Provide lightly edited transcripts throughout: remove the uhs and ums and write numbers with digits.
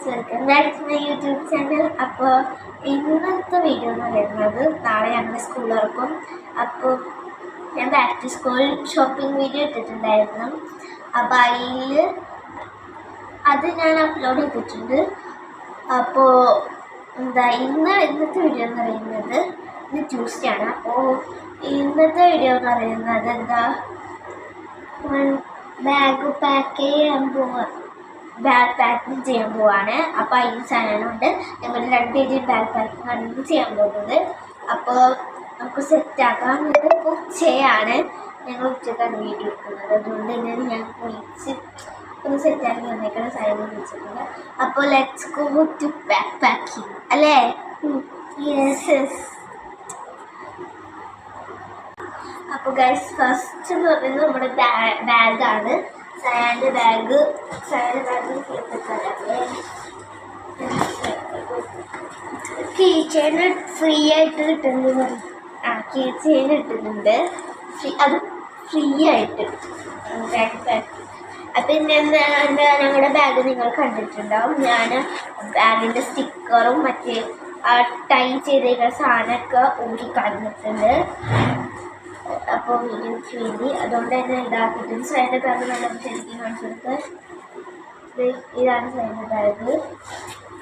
Welcome back to my YouTube channel. അപ്പോൾ ഇന്നത്തെ video എന്ന് പറയുന്നത് നാളെ ഞങ്ങളുടെ സ്കൂൾ തുറക്കും. അപ്പോൾ ഞാൻ back to school shopping video ഇട്ടിട്ടുണ്ടായിരുന്നു. അപ്പോൾ അതിൽ അത് ഞാൻ അപ്ലോഡ് ചെയ്തിട്ടുണ്ട്. അപ്പോൾ ഇന്നത്തെ വീഡിയോ എന്ന് പറയുന്നത് ഇന്ന് ട്യൂസ്ഡേ ആണ്. അപ്പോൾ ഇന്നത്തെ വീഡിയോ എന്ന് പറയുന്നത് ബാഗ് പാക്ക് ചെയ്യാൻ ബാഗ് പാക്കിങ് ചെയ്യാൻ പോവാണ്. അപ്പോൾ അതിന് സാധനമുണ്ട്. ഞങ്ങൾ 2 kg ബാഗ് പാക്കിങ് ആണ് ചെയ്യാൻ പോകുന്നത്. അപ്പോൾ നമുക്ക് സെറ്റാക്കാം. ഇത് ഉച്ചയാണ്, ഞങ്ങൾ ഉച്ചക്കാണ് വീഡിയോ എടുക്കുന്നത്. അതുകൊണ്ട് തന്നെ ഞാൻ വിളിച്ച് ഒന്ന് സെറ്റാക്കി വന്നേക്കുന്ന സാധനം വിളിച്ചിട്ടുണ്ട്. അപ്പോൾ let's go to bag packing അല്ലേ? യെസ്. അപ്പോൾ ഗൈസ്, ഫസ്റ്റ് എന്ന് പറയുന്നത് നമ്മുടെ ബാഗാണ്. സയാൻ്റെ ബാഗ് കീ ചെയിൻ ഫ്രീ ആയിട്ട് കിട്ടുന്നത്. കീ ചെയിൻ കിട്ടുന്നുണ്ട്, അത് ഫ്രീ ആയിട്ട് ബാഗ്. അപ്പം ഞങ്ങളുടെ ബാഗ് നിങ്ങൾ കണ്ടിട്ടുണ്ടാവും. ഞാൻ ബാഗിൻ്റെ സ്റ്റിക്കറും മറ്റേ ടൈ ചെയ്തേക്കുന്ന സാധനമൊക്കെ ഊരി കളഞ്ഞിട്ടുണ്ട്. അപ്പോൾ വീഡിയോയ്ക്ക് വേണ്ടി അതുകൊണ്ട് തന്നെ ഇതാക്കിയിട്ടുണ്ട്. സൈൻ്റെ ബാഗ് നല്ല ശരിക്കും കാണിച്ചെടുത്ത് ഇതാണ് സൈൻ്റെ ബാഗ്.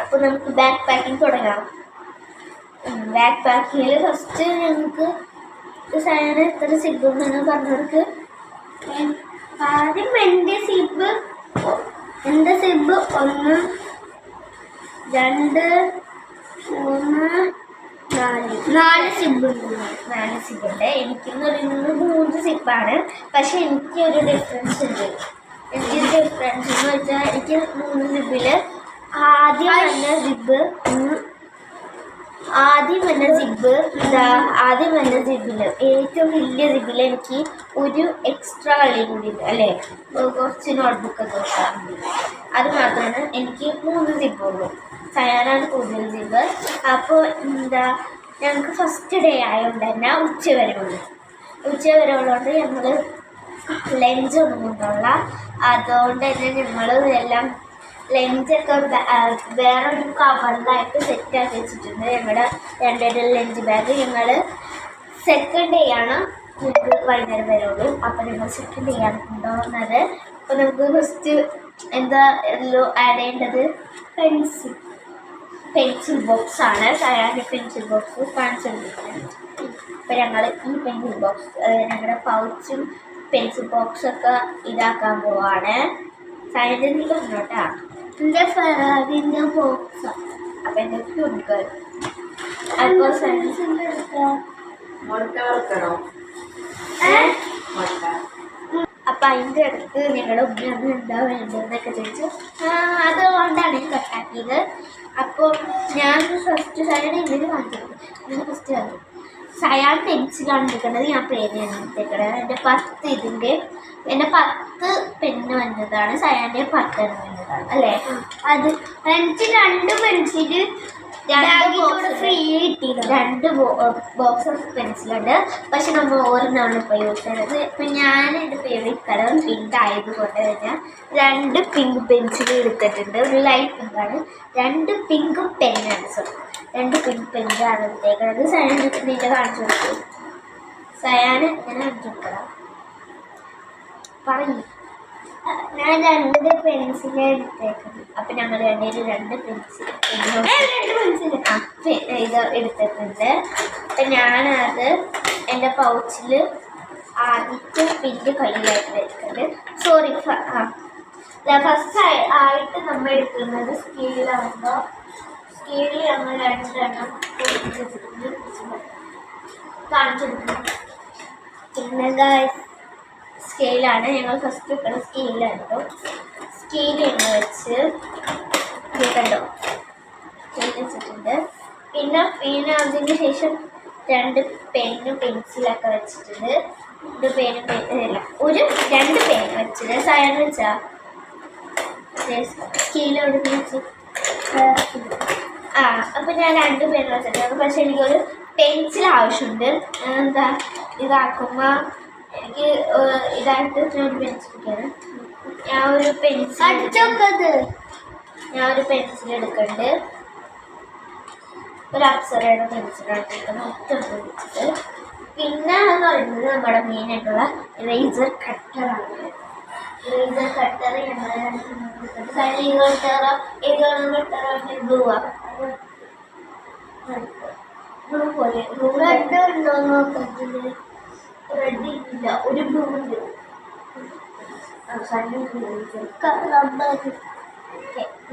അപ്പോൾ നമുക്ക് ബാഗ് പാക്കിങ് തുടങ്ങാം. ബാഗ് പാക്കിങ്ങിൽ ഫസ്റ്റ് ഞങ്ങൾക്ക് സൈന് എത്ര സിബ് ഉണ്ടെന്ന് പറഞ്ഞവർക്ക് ആദ്യം എൻ്റെ സിബ് 1 2 3 4 സിബുണ്ട്. 4 സിബുണ്ട്. എനിക്കെന്ന് പറയുന്നത് 3 സിബാണ്. പക്ഷെ എനിക്കൊരു ഡിഫറൻസ് ഉണ്ട്. എനിക്കൊരു ഡിഫറൻസ് എന്ന് വെച്ചാൽ എനിക്ക് 3 സിബിൽ ആദ്യം വന്ന സിബിൽ ഏറ്റവും വലിയ സിബിൽ എനിക്ക് ഒരു എക്സ്ട്രാ കളി കൂടി ഉണ്ട് അല്ലേ, കുറച്ച് നോട്ട്ബുക്കൊക്കെ വെക്കാൻ വേണ്ടി. അത് മാത്രമാണ് എനിക്ക് 3 സിബുള്ളൂ. സയാനാണ് കൂടുതൽ സിബ്. അപ്പോൾ ഞങ്ങൾക്ക് ഫസ്റ്റ് ഡേ ആയതുകൊണ്ട് തന്നെ ഉച്ച വരെ ഉള്ളതുകൊണ്ട് ഞങ്ങൾ ലഞ്ചൊന്നും കൊണ്ടുള്ള. അതുകൊണ്ട് തന്നെ ഞങ്ങൾ എല്ലാം ലഞ്ചൊക്കെ വേറൊരു കവറിലായിട്ട് സെറ്റാക്കി വെച്ചിട്ടുണ്ട്. ഞങ്ങളുടെ 2 ലഞ്ച് ബാഗ്. ഞങ്ങൾ സെക്കൻഡ് ഡേ ആണ്, ഞങ്ങൾക്ക് വൈകുന്നേരം വരെ ഉള്ളൂ. അപ്പോൾ ഞങ്ങൾ സെക്കൻഡ് ഡേ ആണ് കൊണ്ടുപോകുന്നത്. അപ്പോൾ നമുക്ക് ഫസ്റ്റ് ആഡ് ചെയ്യേണ്ടത് പെൻസിൽ ബോക്സ് ആണ്. സയാൻ്റെ പെൻസിൽ ബോക്സ് കാണിച്ചിട്ടുണ്ട്. ഇപ്പം ഞങ്ങൾ ഈ പെൻസിൽ ബോക്സ് ഞങ്ങളുടെ പൗച്ചും പെൻസിൽ ബോക്സൊക്കെ ഇതാക്കാൻ പോവാണ്. സയാൻ്റെ നീ പറഞ്ഞോട്ടാ, എൻ്റെ ഫെറാറിൻ്റെ ബോക്സ്. അപ്പം എൻ്റെ ക്യൂട്ട് അപ്പോൾ സയൻസിൻ്റെ അപ്പം അതിൻ്റെ അടുത്ത് ഞങ്ങളുടെ ഉമ്മ എന്താ വേണ്ടതെന്നൊക്കെ ചോദിച്ചു. അതുകൊണ്ടാണ് ഞാൻ കട്ടാക്കിയത്. അപ്പോൾ ഞാൻ ഫസ്റ്റ് സയാൻ ഇങ്ങനെ കാണിച്ചിട്ടുണ്ട്. ഞാൻ ഫസ്റ്റ് കാണിച്ചു സയാൻ പെൻസിലാണ് എടുക്കേണ്ടത്, ഞാൻ പേനയാണ് എടുത്തേക്കണത്. എൻ്റെ 10 പെന്ന് വന്നതാണ്, സയാൻ്റെ 10 വന്നതാണ് അല്ലേ? അത് എനിക്ക് 2 പെൻസിൽ ഫ്രീ കിട്ടിയത്. 2 ബോക്സ് ഓഫ് പെൻസിലുണ്ട്. പക്ഷെ നമ്മൾ ഓരോന്നാണ് ഇപ്പോൾ യൂസ് ചെയ്യുന്നത്. ഇപ്പം ഞാൻ എൻ്റെ ഫേവറേറ്റ് കളർ പിങ്ക് ആയതുകൊണ്ട് തന്നെ 2 പിങ്ക് പെൻസിൽ എടുത്തിട്ടുണ്ട്. ഒരു ലൈറ്റ് പിങ്കാണ്. 2 പിങ്ക് പെന്നാണ്. 2 പിങ്ക് പെന്നാണ് എടുത്തേക്കുന്നത്. സയാൻ നീൻ്റെ കാണിച്ചു കൊടുക്കും. സയാന് ഇങ്ങനെ കാണിച്ചു കൊടുക്കണം. പറഞ്ഞു ഞാൻ 2 പെൻസിലാണ് എടുത്തേക്കുന്നത്. അപ്പം ഞങ്ങൾ 2 പെൻസിൽ ഇത് എടുത്തിട്ടുണ്ട്. അപ്പം ഞാനത് എൻ്റെ പൗച്ചിൽ ആദ്യത്തെ പിങ്ക് കയ്യിലായിട്ട് വെച്ചിട്ടുണ്ട്. ഫസ്റ്റ് ആയിട്ട് നമ്മൾ എടുക്കുന്നത് സ്കെയിലാകുമ്പോൾ സ്കെയിലിൽ നമ്മൾ 2 കാണിച്ചെടുക്കുന്നത്. പിന്നെ സ്കെയിലാണ് ഞങ്ങൾ ഫസ്റ്റ് വെക്കണം. സ്കെയിലാണ് കേട്ടോ. സ്കെയിൽ എണ്ണ വെച്ച് കണ്ടോ, സ്കെയിൽ വെച്ചിട്ടുണ്ട്. പിന്നെ അതിന് ശേഷം 2 പെന്നും പെൻസിലൊക്കെ വെച്ചിട്ടുണ്ട്. 2 പേന് വെച്ചത്. സയൻ വെച്ചാൽ സ്കെയിലോട് വെച്ച് അപ്പം ഞാൻ 2 പേന് വെച്ചിട്ടുണ്ട്. പക്ഷെ എനിക്കൊരു പെൻസിൽ ആവശ്യമുണ്ട്. ഇതാക്കുമ്പോൾ എനിക്ക് ഇതായിട്ട് ഞാൻ പെൻസിലാണ്. ഞാൻ ഒരു പെൻസിൽ ഞാൻ ഒരു പെൻസിൽ എടുക്കുന്നുണ്ട്. ഒരു അപ്സരയുടെ പെൻസിലാണ് ഒറ്റ ഉപയോഗിച്ചത്. പിന്നെ എന്ന് പറയുന്നത് നമ്മുടെ മെയിനായിട്ടുള്ള ഇറേസർ കട്ടറാണ്. ഇറേസർ കട്ടർ ബ്ലൂ പോലെ റെഡ് ഉണ്ടോ നോക്കത്തില്. റെഡ് ഇല്ല, ഒരു ബ്ലൂ ഉണ്ട്.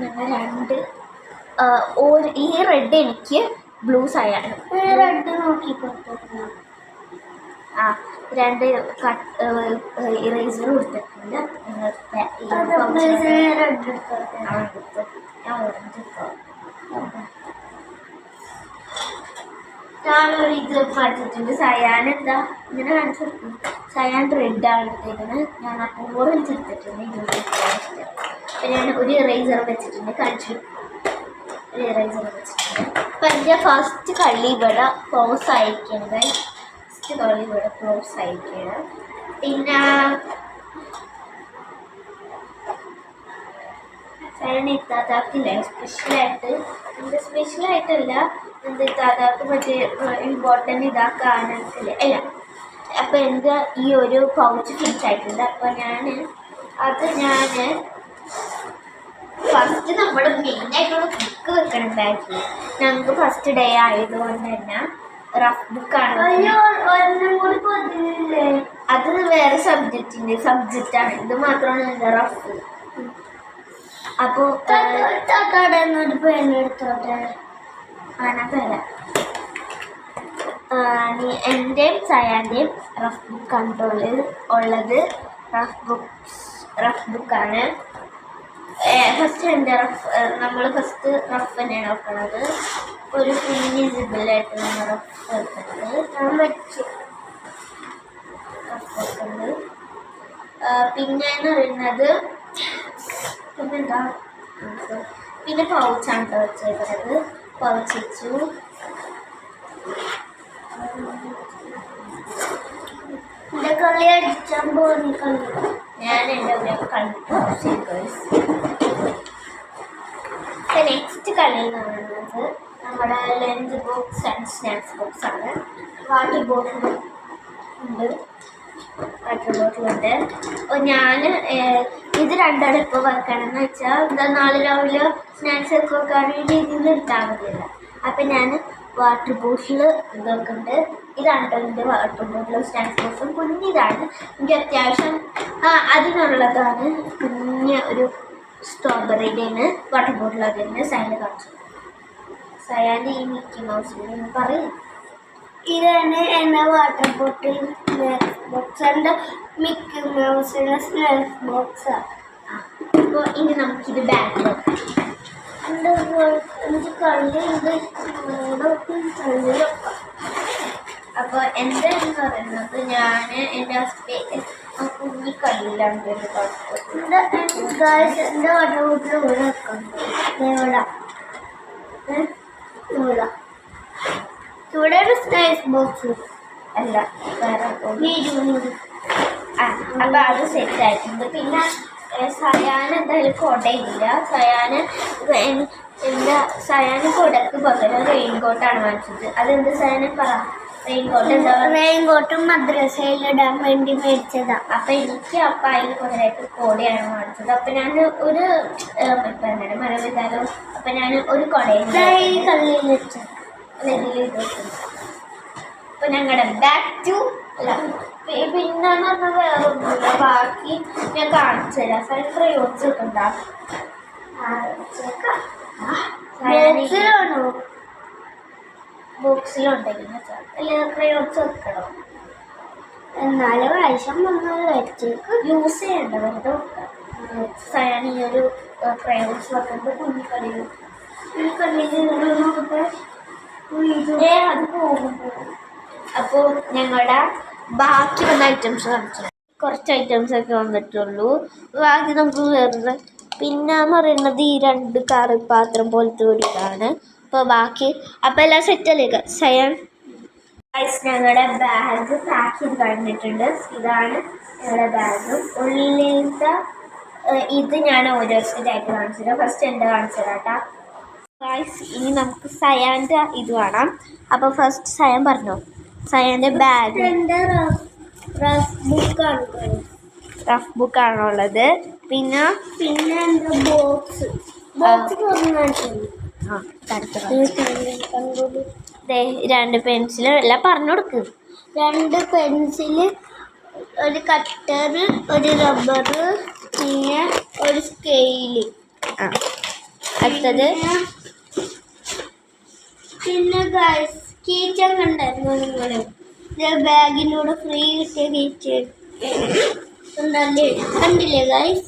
ഞങ്ങൾ രണ്ട് ഈ റെഡ് എനിക്ക് ബ്ലൂ സയാണ്. റെഡ് നോക്കി രണ്ട് ഇറേസർ കൊടുത്തിട്ടുണ്ട്. ഞാനൊരു ഇത് മാറ്റിയിട്ടുണ്ട്. സയാൻ എന്താ ഇങ്ങനെ കാണിച്ചു കൊടുക്കും. സയാൻ റെഡാണ് എടുത്തേക്കുന്നത്. ഞാൻ അപ്പോൾ ഓറഞ്ച് എടുത്തിട്ടുണ്ട്. ഞാൻ ഒരു ഇറേസർ വെച്ചിട്ടുണ്ട്. കാണിച്ചു ഒരു ഇറേസർ വെച്ചിട്ടുണ്ട്. അപ്പം എൻ്റെ ഫസ്റ്റ് കളി ഇവിടെ ക്ലോസ് ആയിരിക്കുന്നത്. ഫസ്റ്റ് കളി ഇവിടെ ക്ലോസ് ആയിരിക്കുകയാണ്. പിന്നെ സയാൻ ഇത്താത്താക്കില്ലേ സ്പെഷ്യലായിട്ട്, എൻ്റെ സ്പെഷ്യലായിട്ടല്ല, എന്ത് ഇത്താത്താക്ക് മറ്റേ ഇമ്പോർട്ടൻ്റ് ഇതാക്കാനല്ലേ അല്ല. അപ്പം എൻ്റെ ഈ ഒരു പൗച്ച് ഫിനിഷ് ആയിട്ടുണ്ട്. അപ്പോൾ ഞാൻ ഫസ്റ്റ് നമ്മൾ മെയിനായിട്ടുള്ള ബുക്ക് വെക്കണം ബാക്കി. ഞങ്ങൾക്ക് ഫസ്റ്റ് ഡേ ആയതുകൊണ്ട് തന്നെ റഫ് ബുക്കാണ്. അത് വേറെ സബ്ജക്റ്റാണ്. ഇത് മാത്രമാണ് എൻ്റെ റഫ്. അപ്പോൾ ഒരു പേരെടുത്തോട്ടെ പേര എൻ്റെയും സയാൻ്റെയും റഫ് ബുക്കാണ് ഉള്ളത്. റഫ് ബുക്കാണ്. ഫസ്റ്റ് എൻ്റെ നമ്മൾ ഫസ്റ്റ് റഫ് തന്നെയാണ് വെക്കണത്. ഒരു കുഞ്ഞ് സിബിളായിട്ട് നമ്മൾ റഫ് വെക്കുന്നത്. ഞാൻ വെച്ചു റഫ് വെക്കുന്നത്. പിന്നെന്ന് പറയുന്നത് പിന്നെന്താ പിന്നെ പൗച്ചാണ് വെച്ചേക്കുന്നത്. പൗച്ച് വെച്ചു. എൻ്റെ കളി അടിച്ചാൽ പോകുന്ന കളി ഞാൻ എൻ്റെ ഒരു കളി. നെക്സ്റ്റ് കളി എന്ന് പറയുന്നത് നമ്മുടെ lunch box and snacks box ആണ്. വാട്ടർ ബോട്ടിൽ ഉണ്ട്. അപ്പോൾ ഞാൻ ഇത് രണ്ടാണ് ഇപ്പോൾ വെക്കണമെന്ന് വെച്ചാൽ എന്താ നാളെ രാവിലെ സ്നാക്സ് ഒക്കെ വെക്കാൻ വേണ്ടി ഇതിൽ എടുത്താൽ മതിയല്ല. അപ്പം ഞാൻ വാട്ടർ ബോട്ടിൽ ഇതൊക്കെയുണ്ട്. ഇതാണ് കേട്ടോ എൻ്റെ വാട്ടർ ബോട്ടിലും സ്നാക്സ് ബോക്സും. കുഞ്ഞിതാണ്, എനിക്ക് അത്യാവശ്യം അതിനുള്ളതാണ്. കുഞ്ഞ് ഒരു സ്ട്രോബെറിയുടെയാണ് വാട്ടർ ബോട്ടിൽ. അതിന് സൈഡിൽ കാണിച്ചു. സയാൻ്റെ ഈ മിക്കി മൗസിൽ പറയും. ഇതാണ് എൻ്റെ വാട്ടർ ബോട്ടിൽ സ്നാക്സ് ബോക്സ്. എൻ്റെ മിക്കി മൗസിൻ്റെ സ്നാക്സ് ബോക്സാണ്. അപ്പോൾ ഇനി നമുക്കിത് ബാഗിൽ വെക്കാം. എനിക്ക് കള്ളിയുണ്ട്. അപ്പോൾ എൻ്റെ എന്ന് പറയുന്നത് ഞാൻ എൻ്റെ കുഞ്ഞി കള്ളിയിലാണ് എൻ്റെ വാട്ടർ ബോട്ടിൽ ഇവിടെ വെക്കാം. ഇവിടെ ഒരു സ്നാക്സ് ബോക്സ് അല്ല വേറെ. അപ്പം അത് സെറ്റ് ആയിട്ടുണ്ട്. പിന്നെ സയാൻ എന്തായാലും കുടയില്ല. സയാന് കുടക്ക് പകരം റെയിൻകോട്ടാണ് വാങ്ങിച്ചത്. അതെന്ത് സയാനെ പറ. റെയിൻകോട്ട് എന്താ? റെയിൻകോട്ടും മദ്രസയിലിടാൻ വേണ്ടി മേടിച്ചതാണ്. അപ്പം എനിക്ക് അപ്പം അതിന് പകരമായിട്ട് കുടയാണ് വാങ്ങിച്ചത്. അപ്പം ഞാൻ ഒരു ഇപ്പം എന്താണ് മഴ പെയ്താലോ. അപ്പം ഞാൻ ഒരു കുടയിൽ കള്ളിയിൽ വെച്ചത് ഇതിൽ. അപ്പം ഞങ്ങളുടെ ബാക്ക് ടു പിന്നെന്ന് പറഞ്ഞാൽ വേറെ ഒന്നുമില്ല. ബാക്കി ഞാൻ കാണിച്ചു തരാം. സൈൻ ക്രയോൺസ് ഒക്കെ ഉണ്ടാകും. ബോക്സിലുണ്ടെങ്കിൽ അല്ലെ ക്രയോൺസ് വെക്കണം. എന്നാലും ആവശ്യം വന്നാൽ വെച്ചേക്ക് യൂസ് ചെയ്യേണ്ട വെറുതെ വെക്കാം. സയാൻ ഈ ഒരു ക്രയോൺസ് വെക്കുമ്പോൾ കുഞ്ഞിക്കളിയും നോക്കട്ടെ അത് പോകുമ്പോൾ. അപ്പോൾ ഞങ്ങളുടെ ബാക്കി വന്ന ഐറ്റംസ് കാണിച്ചു. കുറച്ച് ഐറ്റംസ് ഒക്കെ വന്നിട്ടുള്ളൂ. ബാക്കി നമുക്ക് വേറെ പിന്നെന്ന് പറയുന്നത് ഈ രണ്ട് കറി പാത്രം പോലത്തെ ഒരു ഇതാണ്. അപ്പോൾ ബാക്കി അപ്പോൾ എല്ലാം സെറ്റല്ലേ സയാൻ. ഞങ്ങളുടെ ബാഗ് പാക്ക് ചെയ്ത് കഴിഞ്ഞിട്ടുണ്ട്. ഇതാണ് ഞങ്ങളുടെ ബാഗ്. ഉള്ളിലത്തെ ഇത് ഞാൻ ഓരോരുത്തരായിട്ട് കാണിച്ചു തരാം. ഫസ്റ്റ് എൻ്റെ കാണിച്ചു തരാം കേട്ടോ ഗായ്സ്. ഇനി നമുക്ക് സയാൻ്റെ ഇത് വേണം. അപ്പോൾ ഫസ്റ്റ് സയാൻ പറഞ്ഞോ. സയാൻ്റെ ബാഗ് റഫ് ബുക്കാണോ ഉള്ളത്. പിന്നെ എന്താ ബോക്സ് രണ്ട് പെൻസിൽ എല്ലാം പറഞ്ഞു കൊടുക്ക്. 2 പെൻസില്, ഒരു കട്ടർ, ഒരു റബ്ബർ, പിന്നെ ഒരു സ്കെയില്. അടുത്തത് പിന്നെ ഗൈസ് കീച്ചൻ കണ്ടായിരുന്നു നിങ്ങൾ. ബാഗിനോട് ഫ്രീ കിട്ടിയ കീച്ചൻ കണ്ടില്ലേ ഗൈസ്.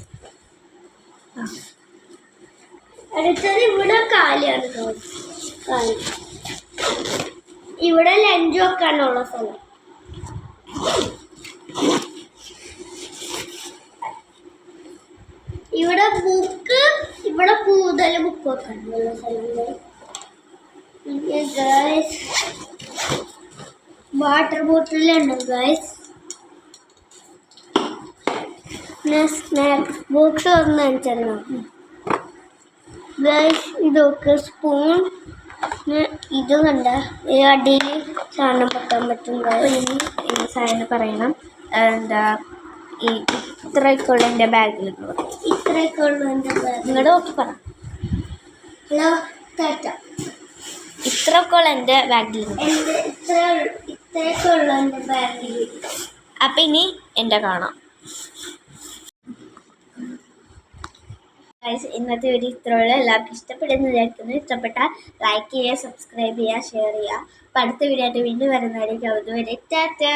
അടുത്തത് ഇവിടെ കാലിയാണ് ഗൈസ്. കാലി ഇവിടെ ലഞ്ച് വെക്കാനുള്ള സ്ഥലം. ഇവിടെ ബുക്ക്, ഇവിടെ കൂടുതൽ ബുക്ക് വെക്കാനുള്ള സ്ഥലങ്ങൾ. ഗൈസ് വാട്ടർ ബോട്ടിലുണ്ട് ഗൈസ്. പിന്നെ സ്നാക്സ് ബോക്സ് ഒന്നെണ്ണം ഗൈസ്. ഇതൊക്കെ സ്പൂൺ. ഇത് കണ്ട അടിയിൽ സാധനം വെക്കാൻ പറ്റും. ഈ സാധനം പറയണം എന്താ ഈ ഇത്രയൊക്കെ ഉള്ള എൻ്റെ ബാഗിൽ ഇത്രയൊക്കെ ഉള്ളു എൻ്റെ ബാഗ്. നിങ്ങളുടെ നോക്കി പറ. ഹലോ ടാറ്റ. ഇത്രയൊക്കെ ഉള്ള എൻ്റെ ബാഗിൽ ഇത്രയൊക്കെ ഉള്ളു എൻ്റെ ബാഗിൽ. അപ്പം ഇനി എൻ്റെ കാണാം. ഇന്നത്തെ വീഡിയോ ഇത്രയുള്ള എല്ലാവർക്കും ഇഷ്ടപ്പെടുന്ന വിചാരിക്കുന്നു. ഇഷ്ടപ്പെട്ടാൽ ലൈക്ക് ചെയ്യുക, സബ്സ്ക്രൈബ് ചെയ്യുക, ഷെയർ ചെയ്യുക. അപ്പം അടുത്ത വീഡിയോ ആയിട്ട് വീണ്ടും വരുന്നതായിരിക്കും. അതുവരെ ടാറ്റാ.